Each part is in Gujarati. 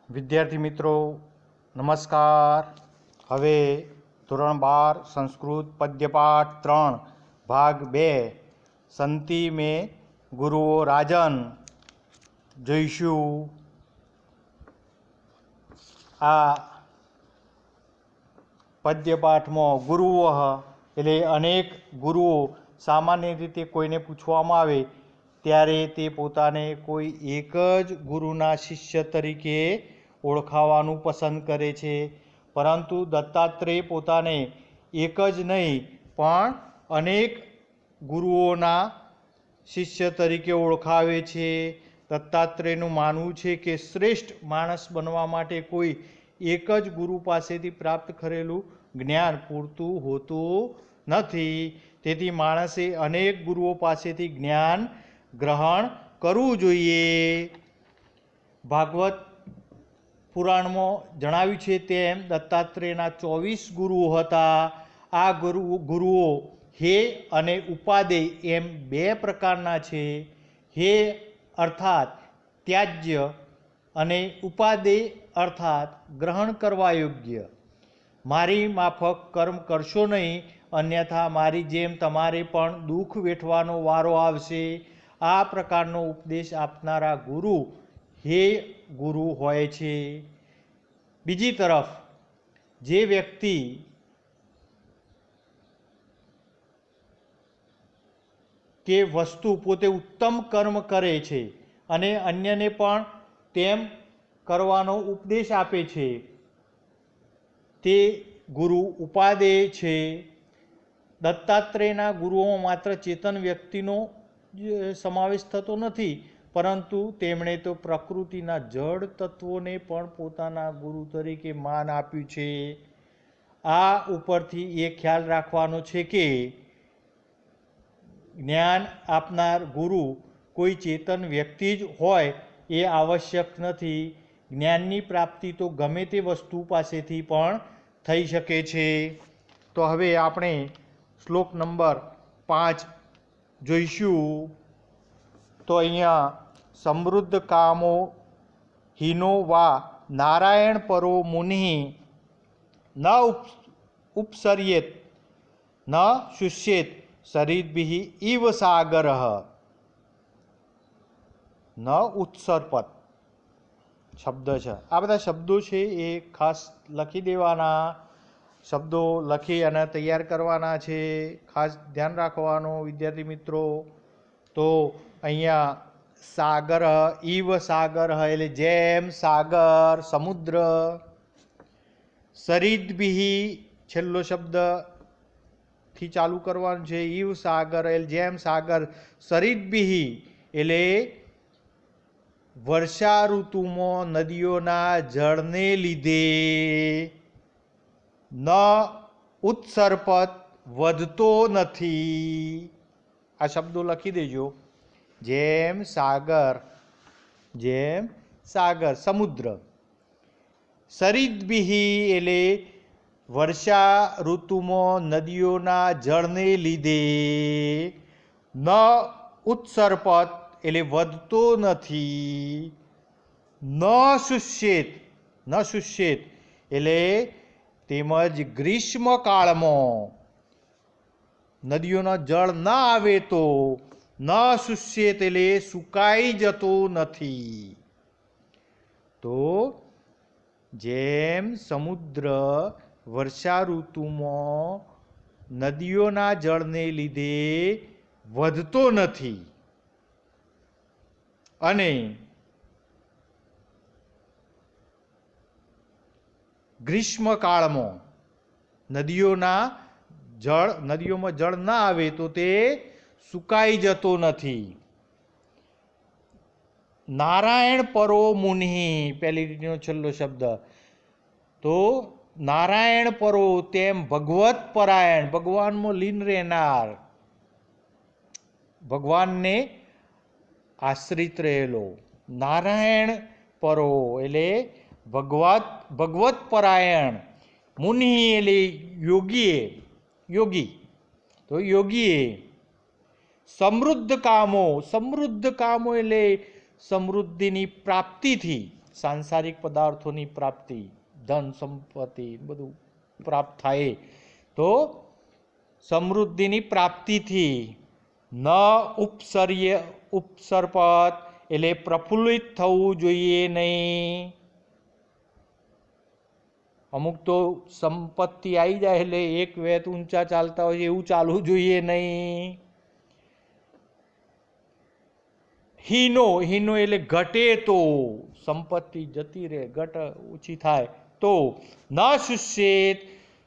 વિદ્યાર્થી મિત્રો નમસ્કાર. હવે ધોરણ 12 સંસ્કૃત પદ્યપાઠ 3 ભાગ 2 સંતિ મેં ગુરુઓ રાજન જોઈશું. આ પદ્યપાઠમાં ગુરુઓ એટલે અનેક ગુરુઓ. સામાન્ય રીતે કોઈને પૂછવામાં આવે ત્યારે તે પોતાને કોઈ એક જ ગુરુના શિષ્ય તરીકે ઓળખાવાનું પસંદ કરે છે, પરંતુ દત્તાત્રેય પોતાને એક જ નહીં પણ અનેક ગુરુઓના શિષ્ય તરીકે ઓળખાવે છે. દત્તાત્રેયનું માનવું છે કે શ્રેષ્ઠ માણસ બનવા માટે કોઈ એક જ ગુરુ પાસેથી પ્રાપ્ત કરેલું જ્ઞાન પૂરતું હોતું નથી. તેથી માણસે અનેક ગુરુઓ પાસેથી જ્ઞાન ગ્રહણ કરવું જોઈએ. ભાગવત પુરાણમાં જણાવ્યું છે તેમ દત્તાત્રેયના 24 ગુરુઓ હતા. આ ગુરુઓ હે અને ઉપાદેય એમ બે પ્રકારના છે. હે અર્થાત ત્યાજ્ય અને ઉપાદેય અર્થાત ગ્રહણ કરવા યોગ્ય. મારી માફક કર્મ કરશો નહીં, અન્યથા મારી જેમ તમારે પણ દુઃખ વેઠવાનો વારો આવશે. આ પ્રકારનો ઉપદેશ આપનારા ગુરુ હે ગુરુ હોય છે. બીજી તરફ જે વ્યક્તિ કે વસ્તુ પોતે ઉત્તમ કર્મ કરે છે અને અન્યને પણ તેમ કરવાનો ઉપદેશ આપે છે, તે ગુરુ ઉપાદેય છે. દત્તાત્રેયના ગુરુઓમાં માત્ર ચેતન વ્યક્તિનો સમાવેશ થતો નથી, પરંતુ તેમણે તો પ્રકૃતિના જડ તત્વોને પણ પોતાના ગુરુ તરીકે માન આપ્યું છે. આ ઉપરથી એ ખ્યાલ રાખવાનો છે કે જ્ઞાન આપનાર ગુરુ કોઈ ચેતન વ્યક્તિ જ હોય એ આવશ્યક નથી. જ્ઞાનની પ્રાપ્તિ તો ગમે તે વસ્તુ પાસેથી પણ થઈ શકે છે. તો હવે આપણે શ્લોક નંબર 5 જોઈશું. તો અહીંયા સમૃદ્ધ કામો હીનો વા નારાયણ પરો મુનિ ન ઉપસર્યેત ન શુષ્યેત સરિદ્ભિ ઇવ સાગર ન ઉત્સર્પત શબ્દ છે. આ બધા શબ્દો છે એ ખાસ લખી દેવાના. શબ્દો લખી અને તૈયાર કરવાના છે. ખાસ ધ્યાન રાખવાનું વિદ્યાર્થી મિત્રો. તો અહીંયા સાગર ઈવ સાગર એટલે જેમ સાગર સમુદ્ર. સરિદ્ભિ છેલ્લો શબ્દથી ચાલુ કરવાનું છે. ઈવ સાગર એટલે જેમ સાગર. સરિદ્ભિ એટલે વર્ષા ઋતુમાં નદીઓના જળને લીધે ન ઉત્સર્પત વધતો નથી. આ શબ્દો લખી દેજો. જેમ સાગર, જેમ સાગર સમુદ્ર. સરિદ્ભિ એટલે વર્ષા ઋતુમાં નદીઓના જળને લીધે ન ઉત્સર્પત એટલે વધતો નથી. ન શુષ્યેત, ન શુષ્યેત એટલે તેમજ ગ્રીષ્મકાળમાં નદીઓના જળ ના આવે તો ન શુષ્યેત એટલે સુકાઈ જતો નથી. તો જેમ સમુદ્ર વર્ષા ઋતુમાં નદીઓના જળને લીધે વધતો નથી અને ગ્રીષ્મકાળમાં નદીઓમાં જળ ના આવે તો તે સુકાઈ જતો નથી. નારાયણ પરો મુનિ પહેલી રીતનો છેલ્લો શબ્દ. તો નારાયણ પરો તેમ ભગવત પરાયણ, ભગવાનમાં લીન રહેનાર, ભગવાનને આશ્રિત રહેલો. નારાયણ પરો એટલે ભગવત પરાયણ. મુનિ એટલે યોગી. તો યોગીએ સમૃદ્ધ કામો એટલે સમૃદ્ધિની પ્રાપ્તિથી સાંસારિક પદાર્થોની પ્રાપ્તિ, ધન સંપત્તિ બધું પ્રાપ્ત થાય, તો સમૃદ્ધિની પ્રાપ્તિથી ન ઉપસર્પત એટલે પ્રફુલ્લિત થવું જોઈએ નહીં. અમુક તો સંપત્તિ આવી જાય એટલે એક વેત ઊંચા ચાલતા હોય એવું ચાલવું જોઈએ નહીં. હીનો એટલે ઘટે તો, સંપત્તિ જતી રહે, ઘટ ઓછી થાય તો. ન શુષ્યેત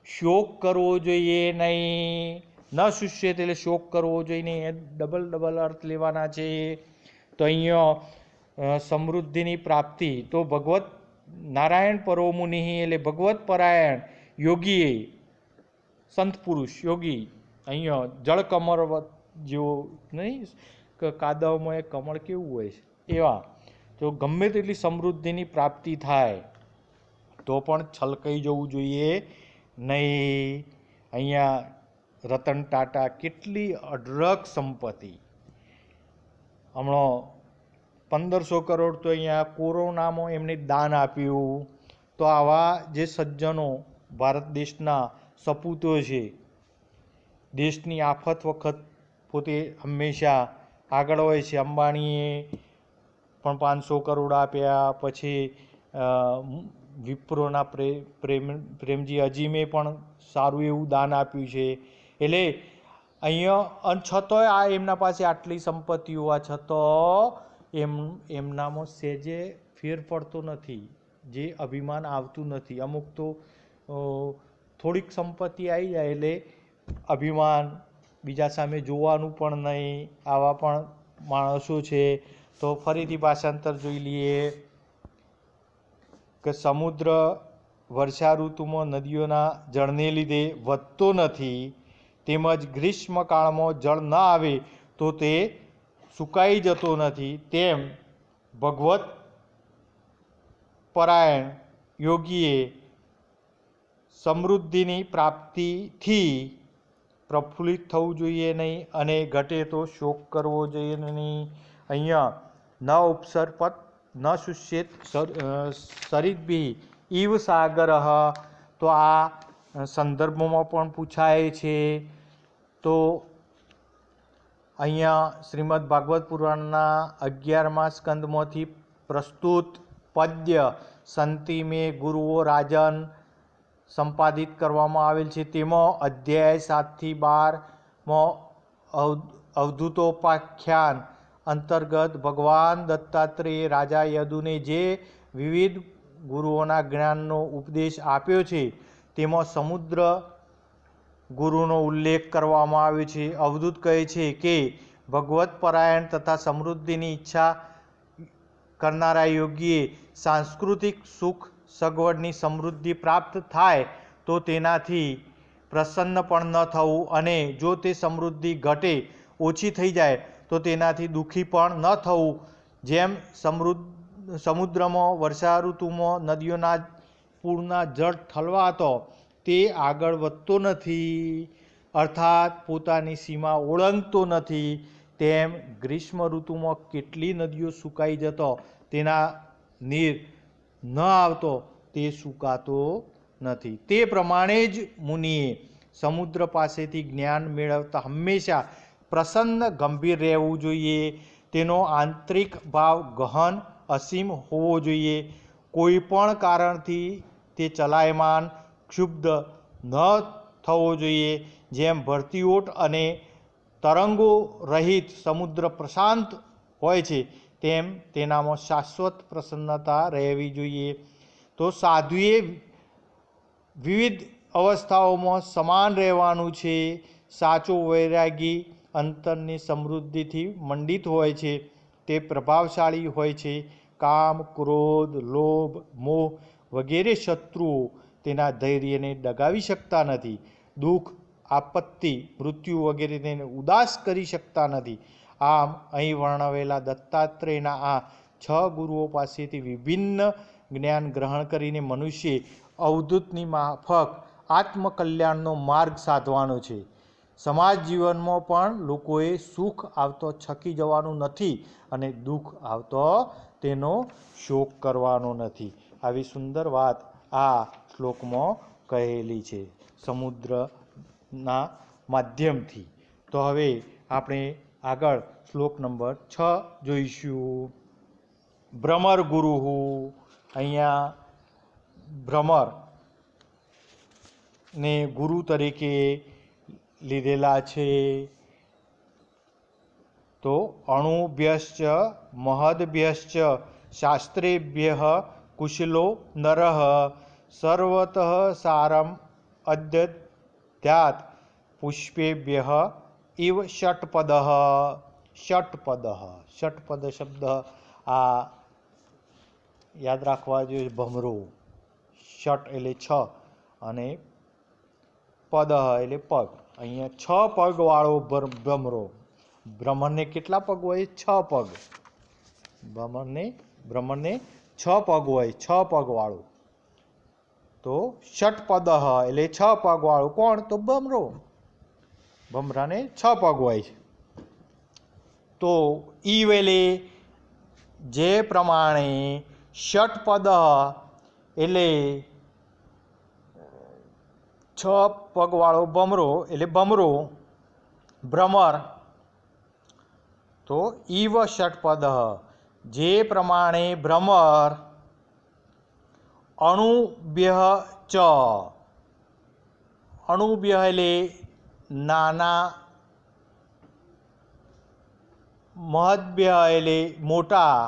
શોક કરવો જોઈએ નહીં. ન શુષ્યેત એટલે શોક કરવો જોઈએ નહીં, ડબલ અર્થ લેવાના છે. તો અહીંયા સમૃદ્ધિની પ્રાપ્તિ તો ભગવત નારાયણ પરોમુનિ એટલે ભગવત પરાયણ યોગીએ, સંત પુરુષ યોગી, અહીંયા જળકમળ જેવો નહીં, કાદવમાં એક કમળ કેવું હોય છે એવા, તો ગમે તેટલી સમૃદ્ધિની પ્રાપ્તિ થાય તો પણ છલકાઈ જવું જોઈએ નહીં. અહીંયા રતન ટાટા કેટલી અઢળક સંપત્તિ, હમણાં 1500 કરોડ તો અહીંયા કોરોનામાં એમને દાન આપ્યું. તો આવા જે સજ્જનો ભારત દેશના સપૂતો છે, દેશની આફત વખત પોતે હંમેશા આગળ હોય છે. અંબાણીએ પણ 500 કરોડ આપ્યા, પછી વિપ્રોના પ્રેમજી અજીમે પણ સારું એવું દાન આપ્યું છે. એટલે અહીંયા છતાંય આ એમના પાસે આટલી સંપત્તિ હોવા છતાં એમનામાં સહેજે ફેર પડતો નથી, જે અભિમાન આવતું નથી. અમુક તો થોડીક સંપત્તિ આવી જાય એટલે અભિમાન, બીજા સામે જોવાનું પણ નહીં, આવા પણ માણસો છે. તો ફરીથી ભાષાંતર જોઈ લઈએ કે સમુદ્ર વર્ષા ઋતુમાં નદીઓના જળને લીધે વધતો નથી, તેમજ ગ્રીષ્મકાળમાં જળ ન આવે તો તે સુકાઈ જતો નથી, તેમ ભગવત પરાયણ યોગીએ સમૃદ્ધિની પ્રાપ્તિથી પ્રફુલ્લિત થવું જોઈએ નહીં અને ઘટે તો શોક કરવો જોઈએ નહીં. અહીંયા ન ઉપસર્પત ન શુષ્યેત સરિદ્ભિ ઇવ સાગર, તો આ સંદર્ભમાં પણ પૂછાય છે. તો અહીંયા શ્રીમદ ભાગવત પુરાણના 11મા સ્કંદમાંથી પ્રસ્તુત પદ્ય સંતિ મેં ગુરુઓ રાજન સંપાદિત કરવામાં આવેલ છે. તેમાં અધ્યાય 7 થી 12માં અવધૂતોપાખ્યાન અંતર્ગત ભગવાન દત્તાત્રેય રાજા યદુને જે વિવિધ ગુરુઓના જ્ઞાનનો ઉપદેશ આપ્યો છે તેમાં સમુદ્ર ગુરુનો ઉલ્લેખ કરવામાં આવ્યો છે. અવધૂત કહે છે કે ભગવત પરાયણ તથા સમૃદ્ધિની ઈચ્છા કરનારા યોગીએ સાંસ્કૃતિક સુખ સગવડની સમૃદ્ધિ પ્રાપ્ત થાય તો તેનાથી પ્રસન્ન પણ ન થવું, અને જો તે સમૃદ્ધિ ઘટે, ઓછી થઈ જાય તો તેનાથી દુઃખી પણ ન થવું. જેમ સમુદ્રમાં વર્ષા ઋતુમાં નદીઓના પૂરના જળ ઠલવાતો તે આગળ વધતો નથી, અર્થાત પોતાની સીમા ઓળંગતો નથી, તેમ ગ્રીષ્મ ઋતુમાં કેટલી નદીઓ સુકાઈ જતો, તેના નીર ન આવતો, તે સુકાતો નથી. તે પ્રમાણે જ મુનિએ સમુદ્ર પાસેથી જ્ઞાન મેળવતા હંમેશા પ્રસન્ન ગંભીર રહેવું જોઈએ. તેનો આંતરિક ભાવ ગહન અસીમ હોવો જોઈએ. કોઈ પણ કારણથી તે ચલાયમાન ક્ષુબ્ધ ન થવો જોઈએ. જેમ ભરતીઓટ અને તરંગો રહિત સમુદ્ર પ્રશાંત હોય છે, તેમ તેનામાં શાશ્વત પ્રસન્નતા રહેવી જોઈએ. તો સાધુએ વિવિધ અવસ્થાઓમાં સમાન રહેવાનું છે. સાચો વૈરાગી અંતરની સમૃદ્ધિથી મંડિત હોય છે, તે પ્રભાવશાળી હોય છે. કામ, ક્રોધ, લોભ, મોહ વગેરે શત્રુઓ તેના ધૈર્યને ડગાવી શકતા નથી. દુઃખ, આપત્તિ, મૃત્યુ વગેરે તેને ઉદાસ કરી શકતા નથી. આમ અહીં વર્ણવેલા દત્તાત્રેયના આ 6 ગુરુઓ પાસેથી વિભિન્ન જ્ઞાન ગ્રહણ કરીને મનુષ્ય અવધૂતની માફક આત્મકલ્યાણનો માર્ગ સાધવાનો છે. સમાજ જીવનમાં પણ લોકોએ સુખ આવતો છકી જવાનું નથી અને દુઃખ આવતો તેનો શોક કરવાનો નથી. આવી સુંદર વાત આ શ્લોકમાં કહેલી છે સમુદ્રના માધ્યમથી. તો હવે આપણે આગળ શ્લોક નંબર 6 જોઈશું. ભ્રમર ગુરુ. અહીંયા ભ્રમર ને ગુરુ તરીકે લીધેલા છે. તો અણુભ્યશ્ચ મહદભ્યશ્ચ શાસ્ત્રેભ્ય કુશલો નરઃ સર્વતઃ સારમ અદધ્યાત્ પુષ્પેભ્ય ઇવ ષટ્પદ. ષટ્પદ શબ્દ આ યાદ રાખવા જોઈએ. ભમરો, ષટ એટલે 6 અને પદ એટલે પગ. અહીંયા 6 પગવાળો ભ્રમરો. ભ્રમરને કેટલા પગ હોય? 6 પગ. ભ્રમરને 6 પગ હોય, 6 પગવાળો. તો ષટ્પદ એટલે 6 પગવાળો. કોણ? તો ભમરો. ભમરાને 6 પગ હોય. તો ઈ વેલે જે પ્રમાણે ષટ્પદ એટલે 6 પગવાળો ભમરો એટલે ભમરો, ભ્રમર. તો ઈવ ષટ્પદ જે પ્રમાણે ભ્રમર, અણુભ્ય ચ. અણુભ્ય એટલે નાના, મહદભ્ય એટલે મોટા,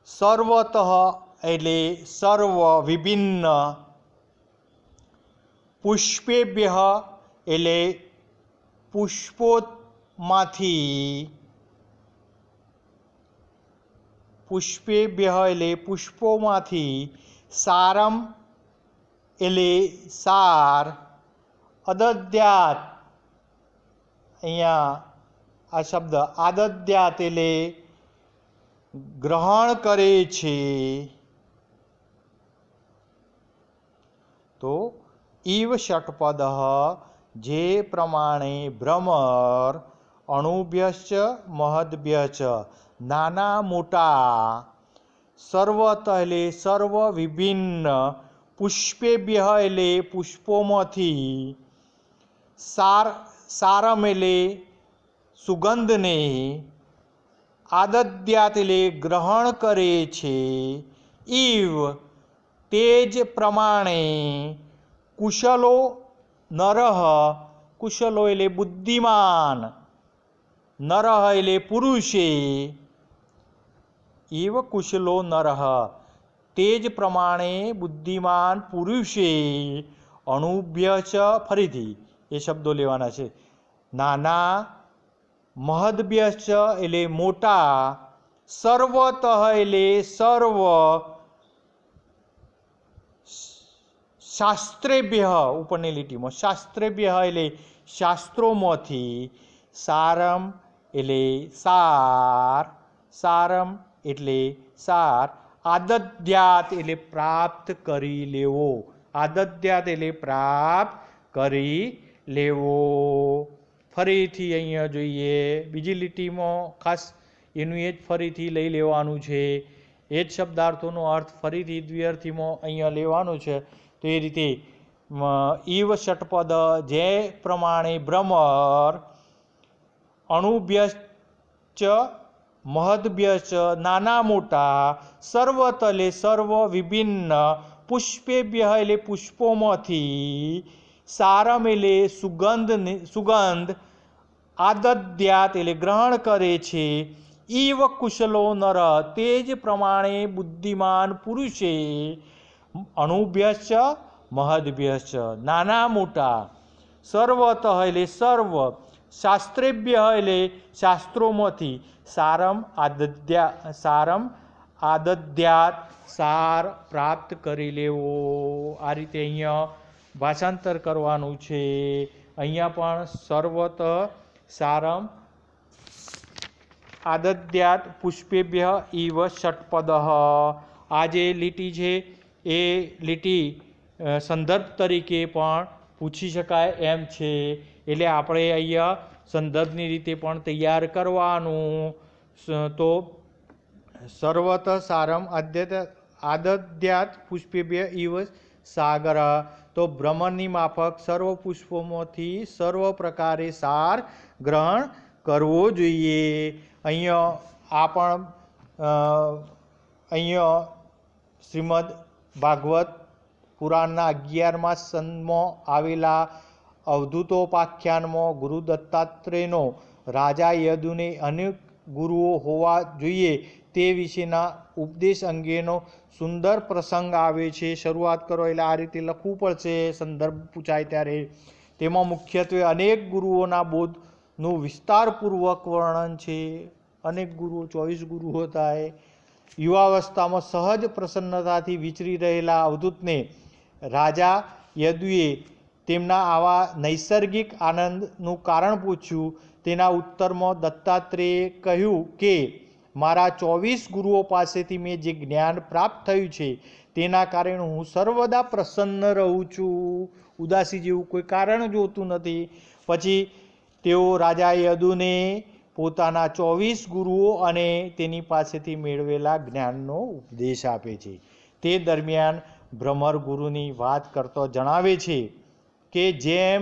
સર્વતઃ એટલે સર્વ, વિભિન્ન, પુષ્પેભ્ય એટલે પુષ્પોમાંથી, પુષ્પેભ્ય એટલે પુષ્પોમાંથી, સારમ એટલે સાર, અદધ્યાત્ અહીંયા આ શબ્દ આદધ્યાત્ એટલે ગ્રહણ કરે છે. તો ઈવ ષટ્પદ જે પ્રમાણે ભ્રમર, અણુભ્યશ્ચ મહદભ્યશ્ચ નાના મોટા, સર્વત એટલે સર્વ, વિભિન્ન, પુષ્પેભ્ય એટલે પુષ્પોમાંથી, સારમ એટલે સુગંધને, આદધ્યાત્ એટલે ગ્રહણ કરે છે. ઈવ તે જ પ્રમાણે કુશલો નરઃ. કુશલો એટલે બુદ્ધિમાન, નરઃ એટલે પુરુષે. ઈવ કુશલો નરઃ તે જ પ્રમાણે બુદ્ધિમાન પુરુષે, અણુભ્ય ચ ફરીથી એ શબ્દો લેવાના છે. નાના, મહદભ્ય ચ એટલે મોટા, સર્વતઃ એટલે સર્વ, શાસ્ત્રેભ્ય ઉપરની લીટીમાં શાસ્ત્રેભ્ય એટલે શાસ્ત્રોમાંથી, સારમ એટલે સાર, સારમ એટલે સાર, આદધ્યાત્ એટલે પ્રાપ્ત કરી લેવો. આદધ્યાત્ એટલે પ્રાપ્ત કરી લેવો. ફરીથી અહીંયા જોઈએ બીજી લીટીમાં ખાસ એનું એ જ ફરીથી લઈ લેવાનું છે. એ જ શબ્દાર્થોનો અર્થ ફરીથી દ્વિઅર્થીમાં અહીંયા લેવાનો છે. તો એ રીતે ઈવ ષટ્પદ જે પ્રમાણે ભ્રમર, અણુભ્યશ્ચ મહદભ્યશ્ચ નાના મોટા, સર્વત એટલે સર્વ, વિભિન્ન, પુષ્પેભ્ય એટલે પુષ્પોમાંથી, સારમ એટલે સુગંધ, આદધ્યાત્ એટલે ગ્રહણ કરે છે. ઈવ કુશલો નર તે જ પ્રમાણે બુદ્ધિમાન પુરુષે, અણુભ્યશ્ચ મહદભ્યશ્ચ નાના મોટા, સર્વતઃ એટલે સર્વ, શાસ્ત્રેભ્ય એટલે શાસ્ત્રોમાંથી, સારમ આદધ્યાત્ સાર પ્રાપ્ત કરી લેવો. આ રીતે અહીંયા ભાષાંતર કરવાનું છે. અહીંયા પણ સર્વત, સારમ, આદધ્યાત્ પુષ્પેભ્ય ઇવ ષટ્પદ. આ જે લીટી છે એ લીટી સંદર્ભ તરીકે પણ પૂછી શકાય એમ છે. એટલે આપણે અહીંયા સંદર્ભની રીતે પણ તૈયાર કરવાનું. તો સર્વત સારમ આદદ્યાત પુષ્પેભ્ય ઇવ સાગર. તો બ્રહ્મની માફક સર્વ પુષ્પોમાંથી સર્વ પ્રકારે સાર ગ્રહણ કરવો જોઈએ. અહીંયા આ પણ અહીંયા શ્રીમદ ભાગવત પુરાણના 11મા સ્કંદમાં આવેલા અવધૂતોપાખ્યાનમાં ગુરુ દત્તાત્રેયનો રાજા યદુને અનેક ગુરુઓ હોવા જોઈએ તે વિશેના ઉપદેશ અંગેનો સુંદર પ્રસંગ આવે છે. શરૂઆત કરો એટલે આ રીતે લખવું પડશે સંદર્ભ પૂછાય ત્યારે. તેમાં મુખ્યત્વે અનેક ગુરુઓના બોધનું વિસ્તારપૂર્વક વર્ણન છે. અનેક ગુરુઓ 24 ગુરુઓ થાય. યુવાવસ્થામાં સહજ પ્રસન્નતાથી વિચરી રહેલા અવધૂતને રાજા યદુએ તેમના આવા નૈસર્ગિક આનંદનું કારણ પૂછ્યું. તેના ઉત્તરમાં દત્તાત્રેયે કહ્યું કે મારા 24 ગુરુઓ પાસેથી મેં જે જ્ઞાન પ્રાપ્ત થયું છે તેના કારણે હું સર્વદા પ્રસન્ન રહું છું. ઉદાસી જેવું કોઈ કારણ જોતું નથી. પછી તેઓ રાજા યદુને પોતાના 24 ગુરુઓ અને તેની પાસેથી મેળવેલા જ્ઞાનનો ઉપદેશ આપે છે. તે દરમિયાન ભ્રમર ગુરુની વાત કરતો જણાવે છે કે જેમ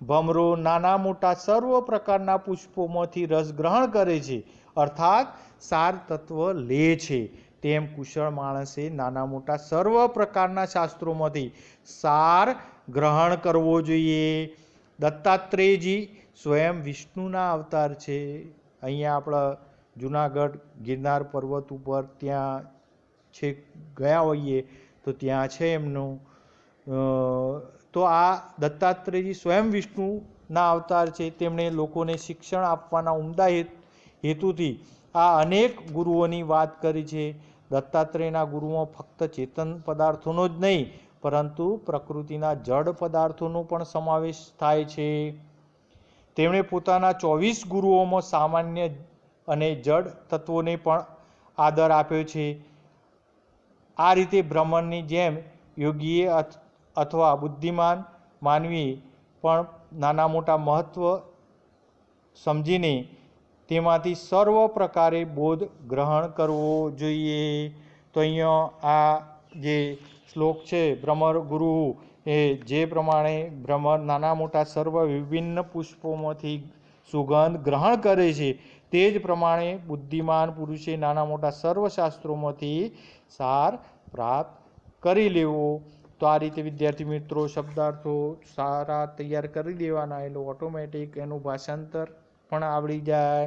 ભમરો નાના મોટા સર્વ પ્રકારના પુષ્પોમાંથી રસ ગ્રહણ કરે છે અર્થાત સાર તત્વ લે છે, તેમ કુશળ માણસે નાના મોટા સર્વ પ્રકારના શાસ્ત્રોમાંથી સાર ગ્રહણ કરવો જોઈએ. દત્તાત્રેયજી સ્વયં વિષ્ણુના અવતાર છે. અહીંયા આપણા જુનાગઢ ગિરનાર પર્વત ઉપર ત્યાં છેક ગયા હોઈએ તો ત્યાં છે એમનું. તો આ દત્તાત્રેયજી સ્વયં વિષ્ણુના અવતાર છે. તેમણે લોકોને શિક્ષણ આપવાના ઉમદા હેતુથી આ અનેક ગુરુઓની વાત કરી છે. દત્તાત્રેયના ગુરુમાં ફક્ત ચેતન પદાર્થોનો જ નહીં પરંતુ પ્રકૃતિના જડ પદાર્થોનો પણ સમાવેશ થાય છે. તેમણે પોતાના 24 ગુરુઓમાં સામાન્ય અને જડ તત્વોને પણ આદર આપ્યો છે. આ રીતે બ્રહ્મની જેમ યોગીએ અથવા બુદ્ધિમાન માનવીએ પણ નાના મોટા મહત્વ સમજીને તેમાંથી સર્વ પ્રકારે બોધ ગ્રહણ કરવો જોઈએ. તો અહીંયા આ જે શ્લોક છે ભ્રમર ગુરુ એ જે પ્રમાણે ભ્રમર નાના મોટા સર્વ વિભિન્ન પુષ્પોમાંથી સુગંધ ગ્રહણ કરે છે તે જ પ્રમાણે બુદ્ધિમાન પુરુષે નાના મોટા સર્વ શાસ્ત્રોમાંથી સાર પ્રાપ્ત કરી લેવો. તો આ રીતે વિદ્યાર્થી મિત્રો શબ્દાર્થો સારા તૈયાર કરી દેવાના એટલે ઓટોમેટિક એનું ભાષાંતર પણ આવડી જાય.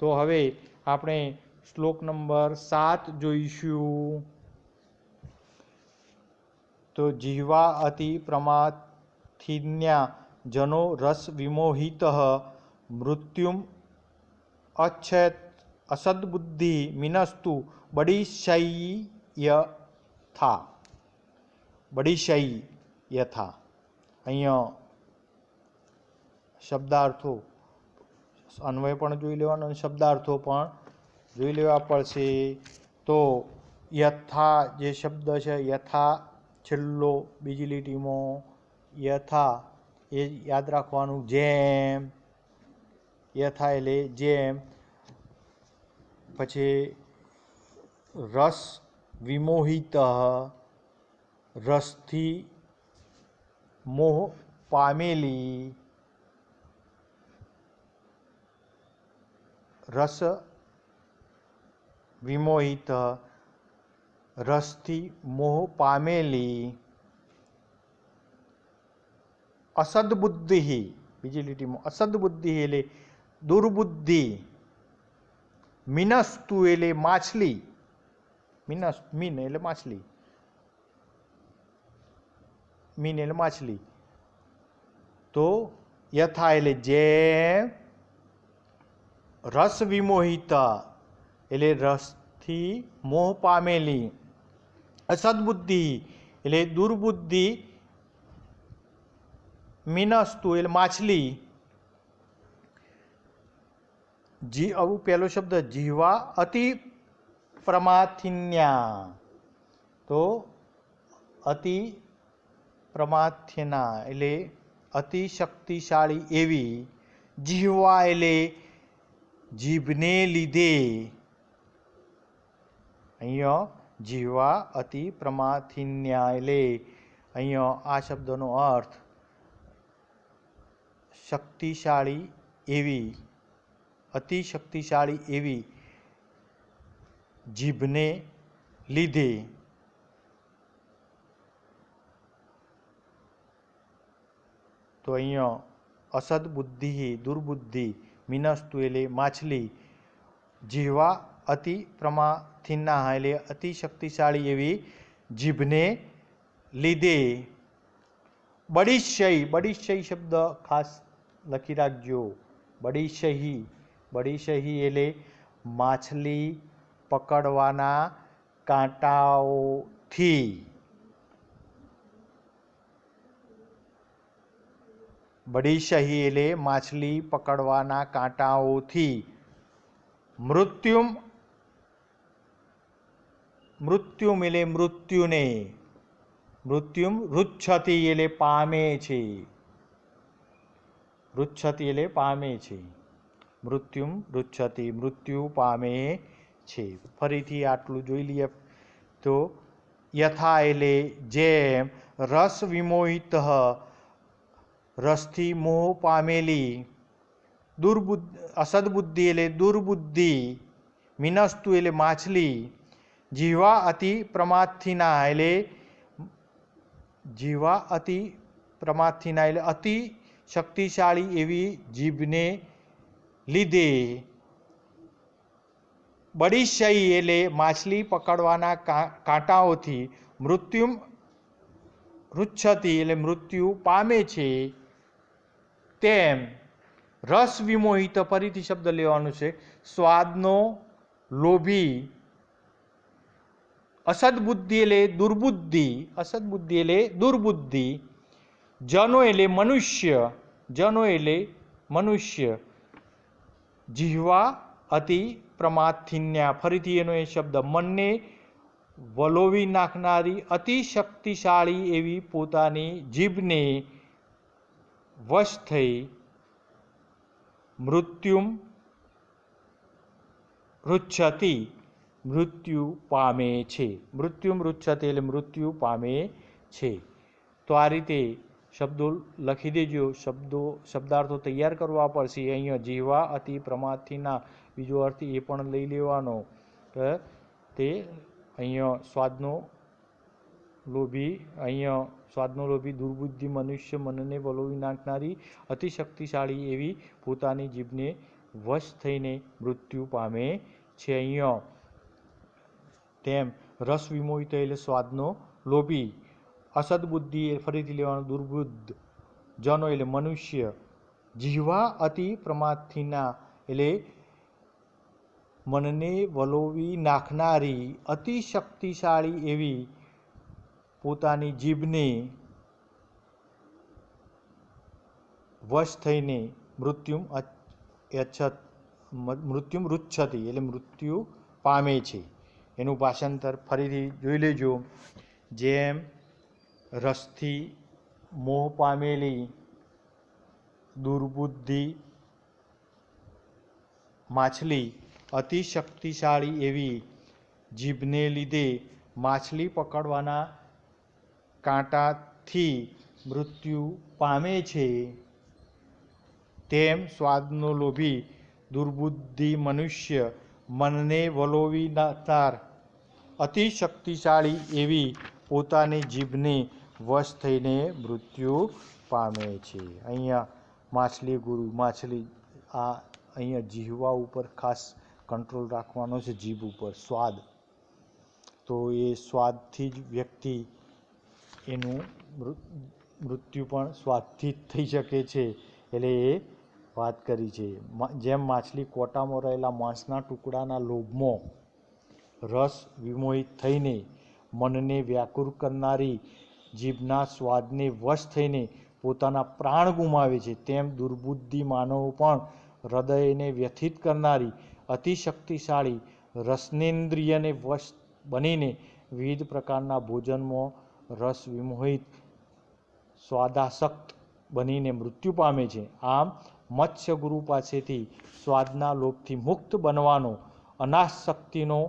તો હવે આપણે શ્લોક નંબર 7 જોઈશું. તો જીહ્વા અતિ પ્રમાથિન્યા જનો રસ વિમોહિત મૃત્યુમ અચ્છેત અસદબુદ્ધિ મિનસ્તુ બડિશય્યથા. બડિશય્યથા અહીંયા શબ્દાર્થો અન્વય પણ જોઈ લેવાનો અને શબ્દાર્થો પણ જોઈ લેવા પડશે. તો યથા જે શબ્દ છે યથા છેલ્લો બીજી લીટીમાં યથા એ યાદ રાખવાનું. જેમ યથા એટલે જેમ. પછી રસ વિમોહિત રસથી મોહ પામેલી. રસ વિમોહિત રસથી મોહ પામેલી. અસદબુદ્ધિ બીજી લીટીમાં અસદબુદ્ધિ એટલે દુર્બુદ્ધિ. મિનસ્તુ એટલે માછલી. મીન એટલે માછલી. મીન એટલે માછલી. તો યથા એટલે જેમ. રસ વિમોહિત એટલે રસથી મોહ પામેલી. અસદબુદ્ધિ એટલે દુર્બુદ્ધિ. મિનસ્તુ એટલે માછલી. આવું પહેલો શબ્દ જીહ્વા અતિ પ્રમાથિન્યા. તો અતિ પ્રમાથ્યના એટલે અતિ શક્તિશાળી એવી જીહવા એટલે જીભને લીધે. અહીંયા જીહવા અતિ પ્રમાથિન્યા એટલે અહીંયા આ શબ્દનો અર્થ શક્તિશાળી એવી, અતિ શક્તિશાળી એવી જીભને લીધે. તો અહીંયા અસદ બુદ્ધિ દુર્બુદ્ધિ મિનસ્તુ એટલે માછલી, જીહવા અતિ પ્રમાથિન્ના એટલે અતિ શક્તિશાળી એવી જીભને લીધે. બડિશય, બડિશય શબ્દ ખાસ લખી રાખજો. બડિશહી, બડિશહી એટલે માછલી પકડવાના કાંટાઓથી. બડિશહી એટલે માછલી પકડવાના કાંટાઓથી. મૃત્યુમ, મૃત્યુમ એટલે મૃત્યુને. મૃત્યુમ રુચ્છતિ એટલે પામે છે. રુચ્છતિ એટલે પામે છે. મૃત્યુમ રુચ્છતિ મૃત્યુ પામે છે. ફરીથી આટલું જોઈ લઈએ તો યથા એટલે જેમ, રસ વિમોહિત રસથી મોહ પામેલી, અસદબુદ્ધિ એટલે દુર્બુદ્ધિ, મિનસ્તુ એટલે માછલી, જીહવા અતિ પ્રમાથિના એટલે જીહવા અતિ પ્રમાથિના એટલે અતિ શક્તિશાળી એવી જીભને લીધે. બડિશય એટલે માછલી પકડવાના કાંટાઓથી. મૃત્યુમ રુચ્છતિ એટલે મૃત્યુ પામે છે. તેમ રસ વિમોહિત, ફરીથી શબ્દ લેવાનું છે, સ્વાદનો લોભી, અસદબુદ્ધિ એટલે દુર્બુદ્ધિ, અસદબુદ્ધિ એટલે દુર્બુદ્ધિ, જનો એટલે મનુષ્ય, જનો એટલે મનુષ્ય, જીહવા અતિ પ્રમાથિન્યા, ફરીથી એનો એ શબ્દ, મનને વલોવી નાખનારી અતિ શક્તિશાળી એવી પોતાની જીભને વશ થઈ. મૃત્યુમ રુચ્છતિ મૃત્યુ પામે છે. મૃત્યુમ રુચ્છતિ એટલે મૃત્યુ પામે છે. તો આ રીતે શબ્દો લખી દેજો. શબ્દાર્થો તૈયાર કરવા પડશે. અહીંયા જીહવા અતિ પ્રમાથિના બીજો અર્થ એ પણ લઈ લેવાનો કે તે અહીંયા સ્વાદનો લોભી, અહીંયા સ્વાદનો લોભી દુર્બુદ્ધિ મનુષ્ય મનને વલોવી નાખનારી અતિ શક્તિશાળી એવી પોતાની જીભને વશ થઈને મૃત્યુ પામે છે. અહીંયા તેમ રસ વિમોહિત એટલે સ્વાદનો લોભી, અસદબુદ્ધિ એ ફરીથી લેવાનું દુર્બુદ્ધ, જનો એટલે મનુષ્ય, જીહવા અતિ પ્રમાથિના એટલે મનને વલોવી નાખનારી અતિ શક્તિશાળી એવી પોતાની જીભને વશ થઈને મૃત્યુમ રુચ્છતિ એટલે મૃત્યુ પામે છે. એનું ભાષાંતર ફરીથી જોઈ લેજો. જેમ રસથી મોહ પામેલી દુર્બુદ્ધિ માછલી અતિ શક્તિશાળી એવી જીભને લીધે માછલી પકડવાના કાંટાથી મૃત્યુ પામે છે. તેમ સ્વાદનો લોભી દુર્બુદ્ધિ મનુષ્ય મનને વલોવી નાખનાર અતિ શક્તિશાળી એવી પોતાની જીભને વશ થઈને મૃત્યુ પામે છે. અહીંયા માછલી ગુરુ, માછલી આ અહીંયા જીહવા ઉપર ખાસ કંટ્રોલ રાખવાનો છે, જીભ ઉપર, સ્વાદ. તો એ સ્વાદથી જ વ્યક્તિ એનું મૃત્યુ પણ સ્વાદથી જ થઈ શકે છે. એટલે એ વાત કરી છે. જેમ માછલી કોટામાં રહેલા માંસના ટુકડાના લોભમાં રસ વિમોહિત થઈને મનને વ્યાકુળ કરનારી જીભના સ્વાદને વશ થઈને પોતાના પ્રાણ ગુમાવે છે, તેમ દુર્બુદ્ધિ માનવો પણ હૃદયને વ્યથિત કરનારી અતિશક્તિશાળી રસનેન્દ્રિયને વશ બનીને વિવિધ પ્રકારના ભોજનમાં રસ વિમોહિત સ્વાદાસક્ત બનીને મૃત્યુ પામે છે. આમ મત્સ્ય ગુરુ પાસેથી સ્વાદના લોભથી મુક્ત બનવાનો અનાશક્તિનો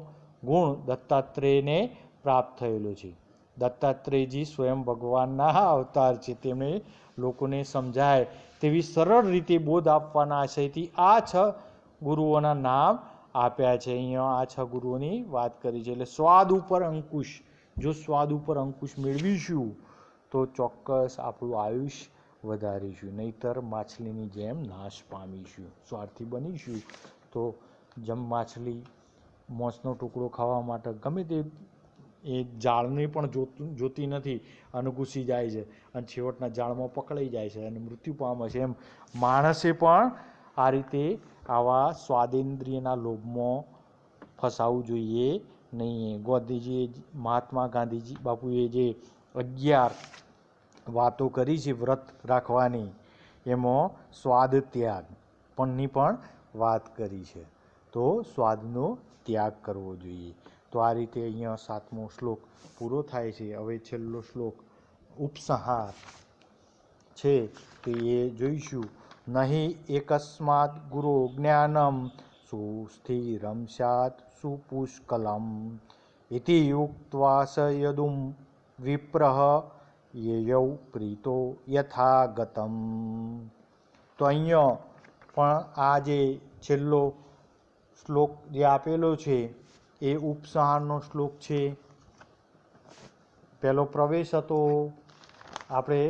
ગુણ દત્તાત્રેયને પ્રાપ્ત થયેલો છે. દત્તાત્રેયજી સ્વયં ભગવાનના અવતાર છે. તેમણે લોકોને સમજાય તેવી સરળ રીતે બોધ આપવાના આશયથી આ 6 ગુરુઓના નામ આપ્યા છે. અહીંયા આ 6 ગુરુઓની વાત કરી છે. એટલે સ્વાદ ઉપર અંકુશ, જો સ્વાદ ઉપર અંકુશ મેળવીશું તો ચોક્કસ આપણું આયુષ્ય વધારીશું, નહીતર માછલીની જેમ નાશ પામીશું. સ્વાર્થી બનીશું તો જેમ માછલી મોસનો ટુકડો ખાવા માટે ગમે તે એ જાળને પણ જોતી નથી અને ઘૂસી જાય છે અને છેવટના જાળમાં પકડાઈ જાય છે અને મૃત્યુ પામે છે. એમ માણસે પણ આ રીતે આવા સ્વાદેન્દ્રિયના લોભમાં ફસાવવું જોઈએ નહીં. ગાંધીજીએ, મહાત્મા ગાંધીજી બાપુએ જે 11 વાતો કરી છે વ્રત રાખવાની, એમાં સ્વાદ ત્યાગ પણની પણ વાત કરી છે. તો સ્વાદનો ત્યાગ કરવો જોઈએ. તો આ રીતે અહીંયા 7મો શ્લોક પૂરો થાય છે. હવે છેલ્લો શ્લોક ઉપસંહાર છે તો એ જોઈશું. નહીં એકસ્માત ગુરો જ્ઞાનમ સુસ્થિરમ સ્યાત સુપુષ્કલમ ઇતિ યુક્ત્વા સ યદું વિપ્રઃ યયૌ પ્રીતો યથાગતમ. તો અહીંયા પણ આ જે છેલ્લો શ્લોક જે આપેલો છે એ ઉપસંહારનો શ્લોક છે. પહેલો પ્રવેશ હતો, આપણે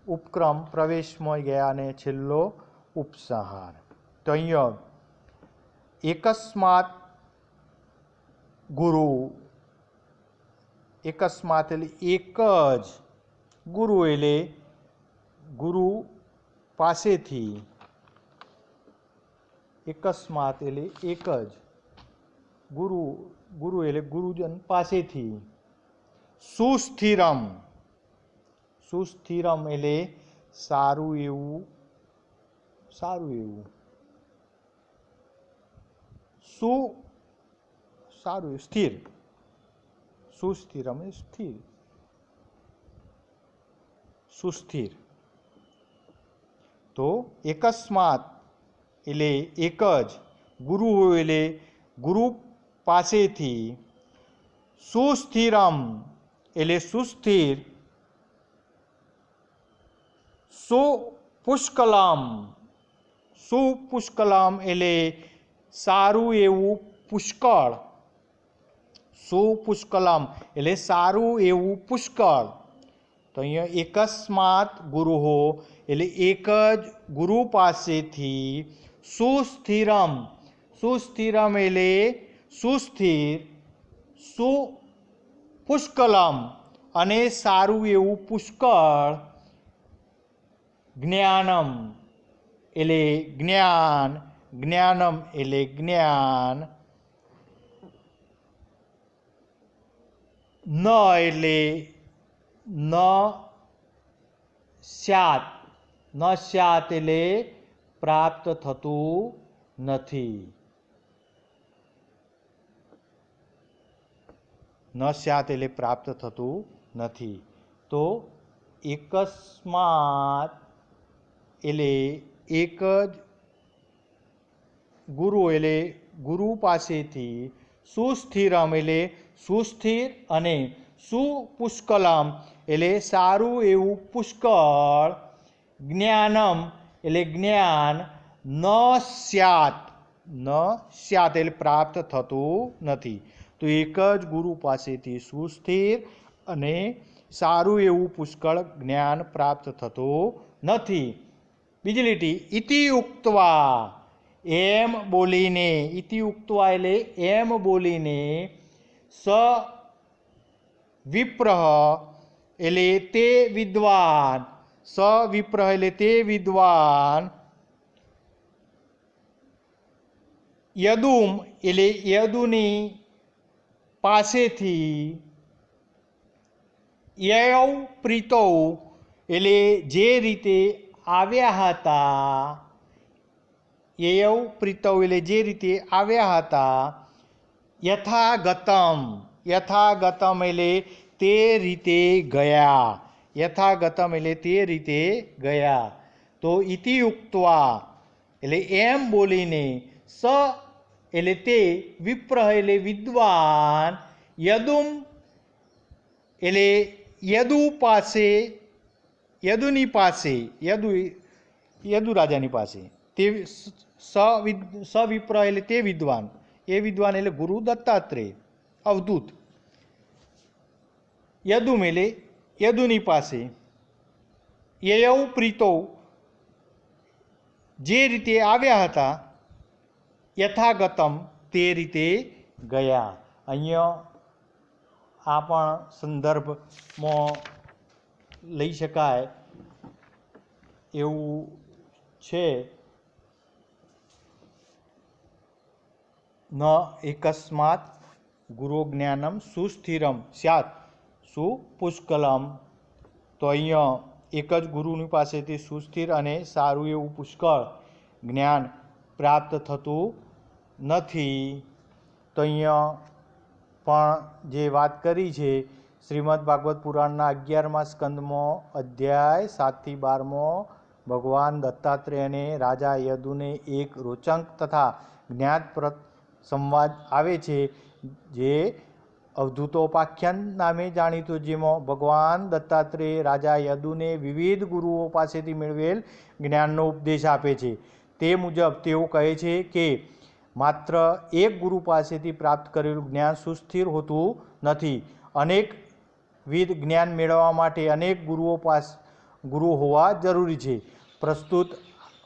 ઉપક્રમ પ્રવેશમાં ગયા અને છેલ્લો ઉપસંહાર. તો અહીંયા એકસ્માત ગુરુ, એકસ્માત એટલે એક જ, ગુરુ એટલે ગુરુ પાસેથી, એકસ્માત એટલે એક જ, ગુરુ એટલે ગુરુજન પાસેથી, સુસ્થિરમ, સુસ્થિરમ એટલે સારું એવું, સારું એવું, સારું સ્થિર, સુસ્થિરમ એટલે સ્થિર, સુસ્થિર. તો એકસ્માત એટલે એક જ, ગુરુ એટલે ગુરુ પાસેથી, સુસ્થિરમ એટલે સુસ્થિર, સુપુષ્કલમ, સુપુષ્કલમ એટલે સારું એવું પુષ્કળ, સુપુષ્કલમ એટલે સારું એવું પુષ્કળ. તો અહીંયા એકસ્માત ગુરુહો એટલે એક જ ગુરુ પાસેથી, સુસ્થિરમ, સુસ્થિરમ એટલે સુસ્થિર, સુપુષ્કલમ અને સારું એવું પુષ્કળ, જ્ઞાનમ એટલે જ્ઞાન, જ્ઞાનમ એટલે જ્ઞાન, ન એટલે ન સ્યાત, ન સ્યાત એટલે પ્રાપ્ત થતું નથી, ન સ્યાત એટલે પ્રાપ્ત થતું નથી. તો એકસ્માત એટલે એક જ ગુરુ એટલે ગુરુ પાસેથી, સુસ્થિરમ એટલે સુસ્થિર અને સુપુષ્કલમ એટલે સારું એવું પુષ્કળ, જ્ઞાનમ એટલે જ્ઞાન, ન સ્યાત, ન સ્યાત એટલે પ્રાપ્ત થતું નથી. તો એક જ ગુરુ પાસેથી સુસ્થિર અને સારું એવું પુષ્કળ જ્ઞાન પ્રાપ્ત થતું નથી. બીજી લીટી, ઇતિ ઉક્ત્વા એમ બોલીને, ઇતિ ઉક્ત્વા એટલે એમ બોલીને, સ વિપ્રઃ એટલે તે વિદ્વાન, સ વિપ્રઃ એટલે તે વિદ્વાન, યદુમ એટલે યદુની પાસેથી, યયૌ પ્રીતૌ એટલે જે રીતે આવ્યા હતા, યયૌ પ્રીતૌ એટલે જે રીતે આવ્યા હતા, યથાગતમ, યથાગતમ એટલે તે રીતે ગયા, યથાગતમ એટલે તે રીતે ગયા. તો ઇતિ ઉક્ત્વા એટલે એમ બોલીને સ એટલે તે, વિપ્ર એટલે વિદ્વાન, યદુમ એટલે યદુ પાસે, યદુની પાસે, યદુ રાજાની પાસે, તે સવિપ્ર એટલે તે વિદ્વાન, એ વિદ્વાન એટલે ગુરુ દત્તાત્રેય અવધૂત, યદુમ એટલે યદુની પાસે, યયૌ પ્રીતો જે રીતે આવ્યા હતા, યથાગતમ તે રીતે ગયા. અહીંયા આ પણ સંદર્ભમાં લઈ શકાય એવું છે. ન એકસ્માત ગુરુ જ્ઞાનમ સુસ્થિરમ સ્યાત સુપુષ્કલમ. તો અહીંયા એક જ ગુરુની પાસેથી સુસ્થિર અને સારું એવું પુષ્કળ જ્ઞાન પ્રાપ્ત થતું નથી. તો અહીંયા પણ જે વાત કરી છે શ્રીમદ ભાગવત પુરાણના 11મા સ્કંદમાં અધ્યાય 7-12માં ભગવાન દત્તાત્રેય અને રાજા યદુને એક રોચક તથા જ્ઞાનપ્રદ સંવાદ આવે છે, જે અવધૂતોપાખ્યાન નામે જાણીતું, જેમાં ભગવાન દત્તાત્રેય રાજા યદુને વિવિધ ગુરુઓ પાસેથી મેળવેલ જ્ઞાનનો ઉપદેશ આપે છે. તે મુજબ તેઓ કહે છે કે માત્ર એક ગુરુ પાસેથી પ્રાપ્ત કરેલું જ્ઞાન સુસ્થિર હોતું નથી. અનેકવિધ જ્ઞાન મેળવવા માટે અનેક ગુરુ હોવા જરૂરી છે. પ્રસ્તુત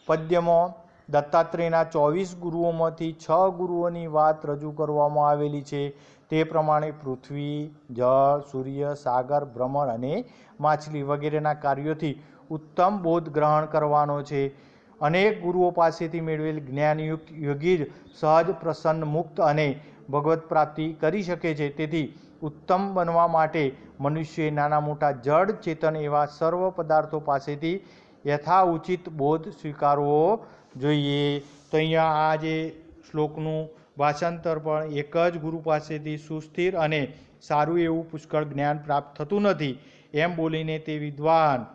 પદ્યમાં દત્તાત્રેયના 24 ગુરુઓમાંથી 6 ગુરુઓની વાત રજૂ કરવામાં આવેલી છે. તે પ્રમાણે પૃથ્વી, જળ, સૂર્ય, સાગર, ભ્રમર અને માછલી વગેરેના કાર્યોથી ઉત્તમ બોધ ગ્રહણ કરવાનો છે. અનેક ગુરુઓ પાસેથી મેળવેલ જ્ઞાનયુક્ત યોગી જ સહજ, પ્રસન્ન, મુક્ત અને ભગવત પ્રાપ્તિ કરી શકે છે. તેથી ઉત્તમ બનવા માટે મનુષ્યએ નાના મોટા જડ ચેતન એવા સર્વ પદાર્થો પાસેથી યથાઉચિત બોધ સ્વીકારવો જોઈએ. તો અહીંયા આ જે શ્લોકનું ભાષાંતર પણ એક જ ગુરુ પાસેથી સુસ્થિર અને સારું એવું પુષ્કળ જ્ઞાન પ્રાપ્ત થતું નથી એમ બોલીને તે વિદ્વાન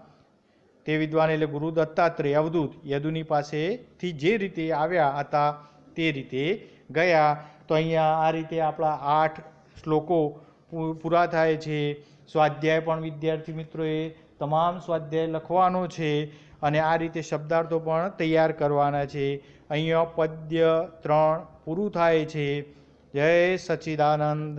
એટલે ગુરુ દત્તાત્રેય અવધૂત યદુની પાસેથી જે રીતે આવ્યા હતા તે રીતે ગયા. તો અહીંયા આ રીતે આપણા 8 શ્લોકો પૂરા થાય છે. સ્વાધ્યાય પણ વિદ્યાર્થી મિત્રોએ તમામ સ્વાધ્યાય લખવાનો છે અને આ રીતે શબ્દાર્થો પણ તૈયાર કરવાના છે. અહીંયા પદ્ય 3 પૂરું થાય છે. જય સચ્ચિદાનંદ.